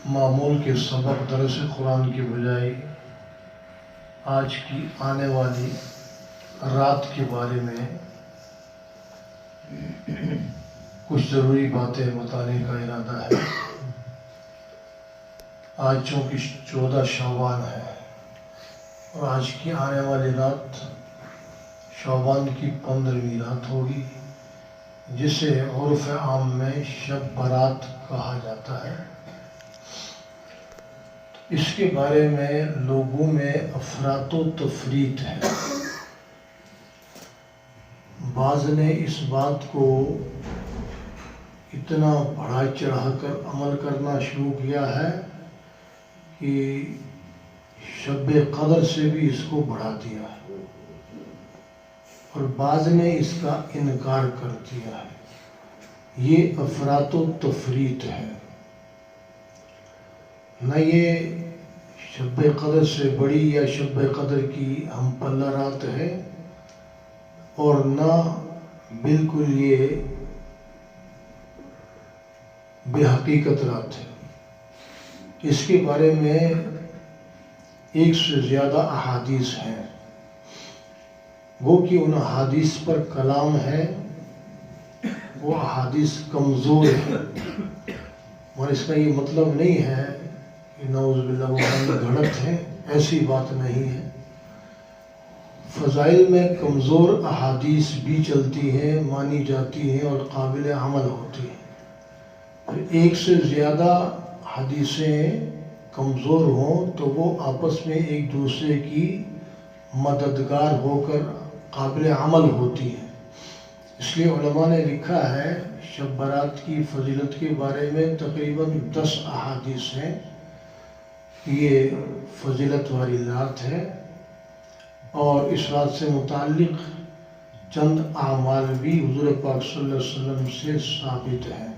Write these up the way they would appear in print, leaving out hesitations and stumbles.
معمول کے سبق درس قرآن کی بجائے آج کی آنے والی رات کے بارے میں کچھ ضروری باتیں بتانے کا ارادہ ہے۔ آج چونکہ 14 شعبان ہے اور آج کی آنے والی رات شعبان کی 15ویں رات ہوگی، جسے عرف عام میں شب برات کہا جاتا ہے۔ اس کے بارے میں لوگوں میں افراط و تفریط ہے۔ بعض نے اس بات کو اتنا بڑھا چڑھا کر عمل کرنا شروع کیا ہے کہ شب قدر سے بھی اس کو بڑھا دیا ہے، اور بعض نے اس کا انکار کر دیا ہے۔ یہ افراط و تفریط ہے۔ نہ یہ شب قدر سے بڑی یا شب قدر کی ہم پلہ رات ہے، اور نہ بالکل یہ بے حقیقت رات ہے۔ اس کے بارے میں 1 سے زیادہ احادیث ہیں، وہ کہ ان احادیث پر کلام ہے، وہ احادیث کمزور ہیں، اور اس کا یہ مطلب نہیں ہے کہ نعوذ باللہ وہ گھڑت ہے، ایسی بات نہیں ہے۔ فضائل میں کمزور احادیث بھی چلتی ہیں، مانی جاتی ہیں اور قابل عمل ہوتی ہیں۔ پھر 1 سے زیادہ حدیثیں کمزور ہوں تو وہ آپس میں ایک دوسرے کی مددگار ہو کر قابل عمل ہوتی ہیں۔ اس لیے علماء نے لکھا ہے شب برات کی فضیلت کے بارے میں تقریباً 10 احادیث ہیں کہ یہ فضیلت والی رات ہے، اور اس رات سے متعلق چند اعمال بھی حضور پاک صلی اللہ علیہ وسلم سے ثابت ہیں۔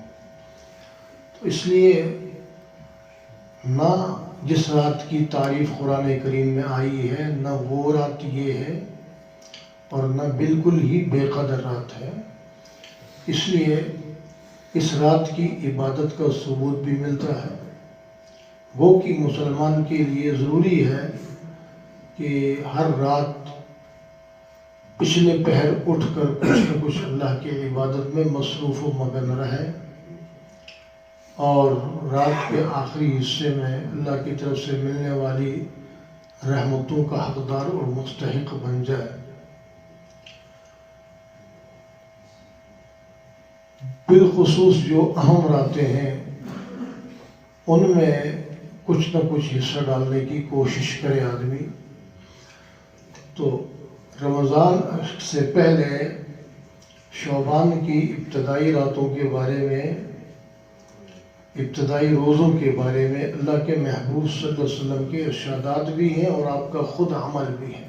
تو اس لیے نہ جس رات کی تعریف قرآن کریم میں آئی ہے، نہ وہ رات یہ ہے، اور نہ بالکل ہی بے قدر رات ہے۔ اس لیے اس رات کی عبادت کا ثبوت بھی ملتا ہے۔ وہ کہ مسلمان کے لیے ضروری ہے کہ ہر رات پچھلے پہر اٹھ کر کچھ نہ کچھ اللہ کی عبادت میں مصروف و مگن رہے، اور رات کے آخری حصے میں اللہ کی طرف سے ملنے والی رحمتوں کا حقدار اور مستحق بن جائے۔ بالخصوص جو اہم راتیں ہیں ان میں کچھ نہ کچھ حصہ ڈالنے کی کوشش کرے آدمی۔ تو رمضان سے پہلے شعبان کی ابتدائی راتوں کے بارے میں، ابتدائی روزوں کے بارے میں اللہ کے محبوب صلی اللہ علیہ وسلم کے ارشادات بھی ہیں اور آپ کا خود عمل بھی ہے۔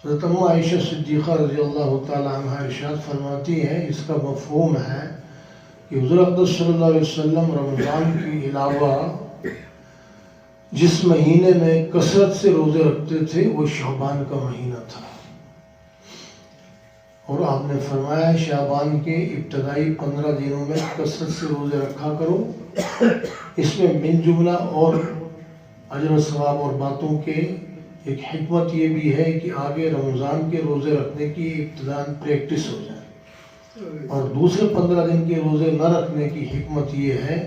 حضرت ام عائشہ صدیقہ رضی اللہ تعالی عنہ ارشاد فرماتی ہیں، اس کا مفہوم ہے کہ حضور اقدس صلی اللہ علیہ وسلم رمضان کے علاوہ جس مہینے میں کثرت سے روزے رکھتے تھے وہ شعبان کا مہینہ تھا، اور آپ نے فرمایا شعبان کے ابتدائی 15 دنوں میں کثرت سے روزے رکھا کرو۔ اس میں من جملہ اور اجر و ثواب اور باتوں کے ایک حکمت یہ بھی ہے کہ آگے رمضان کے روزے رکھنے کی ابتداء پریکٹس ہو جائے، اور دوسرے 15 دن کے روزے نہ رکھنے کی حکمت یہ ہے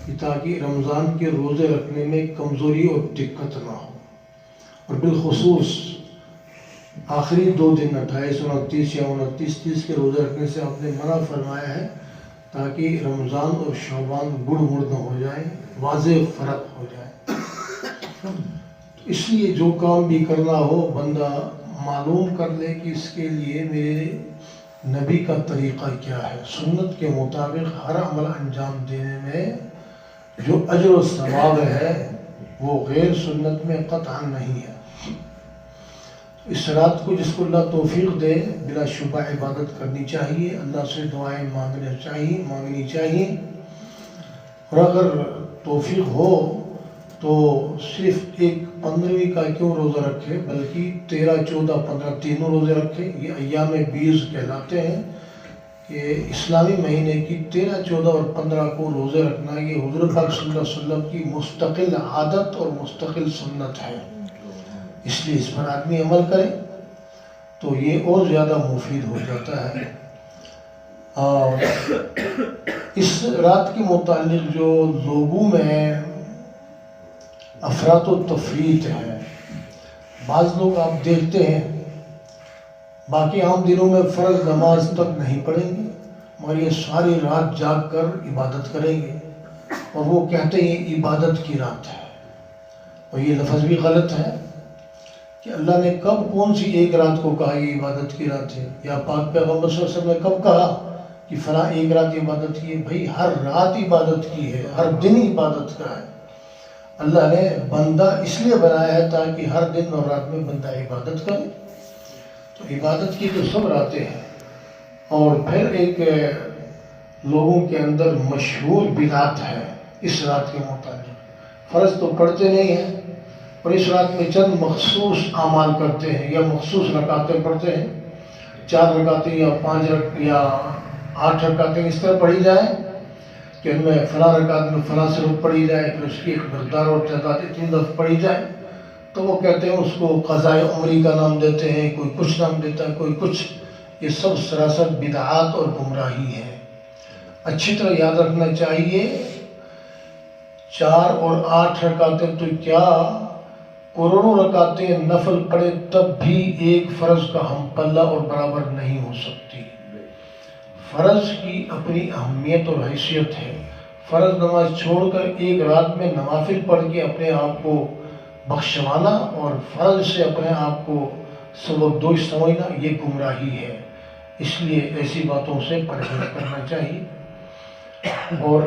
کہ تاکہ رمضان کے روزے رکھنے میں کمزوری اور دقت نہ ہو، اور بالخصوص آخری 2 دن 28 29 یا 29 کے روزے رکھنے سے آپ نے منع فرمایا ہے، تاکہ رمضان اور شعبان گڑ مڑ نہ ہو جائے، واضح فرق ہو جائے۔ اس لیے جو کام بھی کرنا ہو بندہ معلوم کر لے کہ اس کے لیے میرے نبی کا طریقہ کیا ہے۔ سنت کے مطابق ہر عمل انجام دینے میں جو اجر و ثواب ہے وہ غیر سنت میں قطعا نہیں ہے۔ اس رات کو جس کو اللہ توفیق دے بلا شبہ عبادت کرنی چاہیے، اللہ سے دعائیں مانگنی چاہیے، اور اگر توفیق ہو تو صرف ایک 15ویں کا کیوں روزہ رکھے، بلکہ 13 14 15 تینوں روزے رکھے۔ یہ ایام بیض کہلاتے ہیں، کہ اسلامی مہینے کی 13, 14 اور 15 کو روزے رکھنا یہ حضور پاک صلی اللہ علیہ وسلم کی مستقل عادت اور مستقل سنت ہے، اس لیے اس پر آدمی عمل کرے تو یہ اور زیادہ مفید ہو جاتا ہے۔ اور اس رات کے متعلق جو لوگوں میں افراط و تفریط ہے، بعض لوگ آپ دیکھتے ہیں باقی عام دنوں میں فرض نماز تک نہیں پڑھیں گے مگر یہ ساری رات جاگ کر عبادت کریں گے، اور وہ کہتے ہیں یہ عبادت کی رات ہے، اور یہ لفظ بھی غلط ہے کہ اللہ نے کب کون سی ایک رات کو کہا یہ عبادت کی رات ہے، یا پاک پیغمبر صلی اللہ علیہ وسلم نے کب کہا کہ فلاں ایک رات عبادت کی ہے؟ بھائی ہر رات عبادت کی ہے، ہر دن عبادت کا ہے۔ اللہ نے بندہ اس لیے بنایا ہے تاکہ ہر دن اور رات میں بندہ عبادت کرے، تو عبادت کی تو سب راتیں ہیں۔ اور پھر ایک لوگوں کے اندر مشہور بدعت ہے اس رات کے متعلق، فرض تو پڑھتے نہیں ہیں اور اس رات میں چند مخصوص اعمال کرتے ہیں یا مخصوص رکعتیں پڑھتے ہیں، 4 رکعتیں یا 5 یا 8 رکعتیں اس طرح پڑھی جائیں کہ ان میں فلاں رکعت میں فلاں صورت پڑھی جائے، پھر اس کی ایک مقدار اور تعداد 3 دفعہ پڑھی جائے، تو وہ کہتے ہیں اس کو قضائے عمری کا نام دیتے ہیں، کوئی کچھ نام دیتا ہے، کوئی کچھ۔ یہ سب سراسر بدعات اور گمراہی ہے۔ اچھی طرح یاد رکھنا چاہیے 4 اور 8 رکعتیں تو کیا کروڑوں رکعتیں نفل پڑے تب بھی ایک فرض کا ہم پلہ اور برابر نہیں ہو سکتی۔ فرض کی اپنی اہمیت اور حیثیت ہے۔ فرض نماز چھوڑ کر ایک رات میں نوافل پڑھ کے اپنے آپ کو بخشوانا اور فرض سے اپنے آپ کو سبب دوش سمجھنا یہ گمراہی ہے، اس لیے ایسی باتوں سے پرہیز کرنا چاہیے۔ اور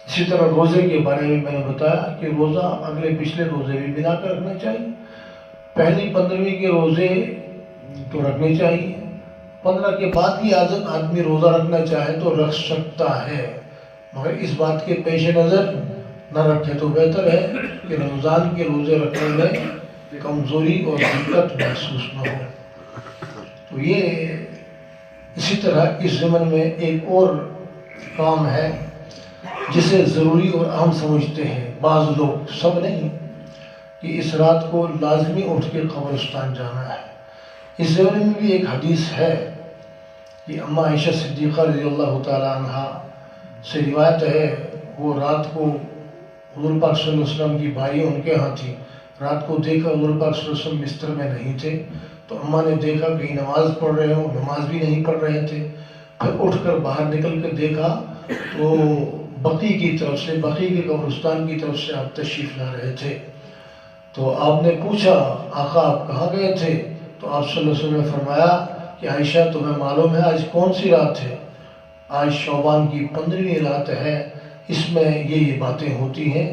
اسی طرح روزے کے بارے میں نے بتایا کہ روزہ اگلے پچھلے روزے بھی بنا کر رکھنا چاہیے۔ پہلی 15ویں کے روزے تو رکھنے چاہیے، 15 کے بعد بھی آدمی روزہ رکھنا چاہے تو رکھ سکتا ہے، مگر اس بات کے پیش نظر نہ رکھے تو بہتر ہے کہ رمضان کے روزے رکھنے میں کمزوری اور دقت محسوس نہ ہو۔ تو یہ اسی طرح اس ضمن میں ایک اور کام ہے جسے ضروری اور اہم سمجھتے ہیں بعض لوگ، سب نہیں، کہ اس رات کو لازمی اٹھ کے قبرستان جانا ہے۔ اس ضمن میں بھی ایک حدیث ہے کہ اماں عائشہ صدیقہ رضی اللہ تعالیٰ عنہ سے روایت ہے، وہ رات کو حضور پاک صلی اللہ علیہ وسلم کی بھائی ان کے ہاں تھی، رات کو دیکھا حضور پاک صلی اللہ علیہ وسلم بستر میں نہیں تھے، تو اماں نے دیکھا کہیں نماز پڑھ رہے ہوں، نماز بھی نہیں پڑھ رہے تھے، پھر اٹھ کر باہر نکل کر دیکھا تو بقی کی طرف سے، بقی کے قبرستان کی طرف سے آپ تشریف لا رہے تھے۔ تو آپ نے پوچھا آقا آپ کہاں گئے تھے؟ تو آپ صلی اللہ علیہ وسلم نے فرمایا کہ عائشہ تمہیں معلوم ہے آج کون سی رات ہے؟ آج شعبان کی 15ویں رات ہے، اس میں یہ باتیں ہوتی ہیں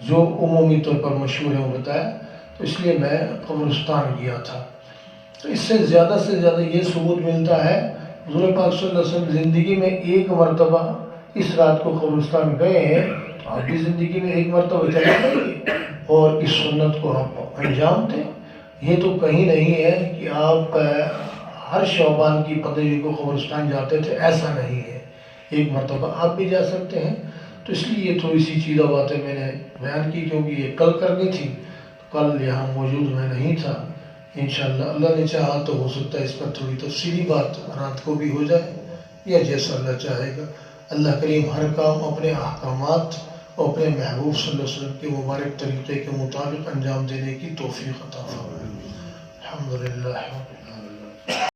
جو عمومی طور پر مشہور ہیں بتایا، تو اس لیے میں قبرستان گیا تھا۔ تو اس سے زیادہ یہ ثبوت ملتا ہے حضور پاک صلی اللہ علیہ وسلم زندگی میں ایک مرتبہ اس رات کو قبرستان گئے ہیں، تو آپ بھی زندگی میں ایک مرتبہ چلے گئے اور اس سنت کو آپ انجام دیں۔ یہ تو کہیں نہیں ہے کہ آپ ہر شعبان کی 15ویں کو قبرستان جاتے تھے، ایسا نہیں ہے، ایک مرتبہ آپ بھی جا سکتے ہیں۔ تو اس لیے یہ تھوڑی سی چیزیں باتیں میں نے بیان کی کیونکہ یہ کل کرنی تھی، کل یہاں موجود میں نہیں تھا۔ انشاءاللہ اللہ نے چاہا تو ہو سکتا ہے اس پر تھوڑی تفصیلی بات رات کو بھی ہو جائے یا جیسا اللہ چاہے گا۔ اللہ کریم ہر کام اپنے احکامات اور اپنے محبوب صلی اللہ علیہ وسلم کے مبارک طریقے کے مطابق انجام دینے کی توفیق عطا فرمائے۔ الحمدللہ۔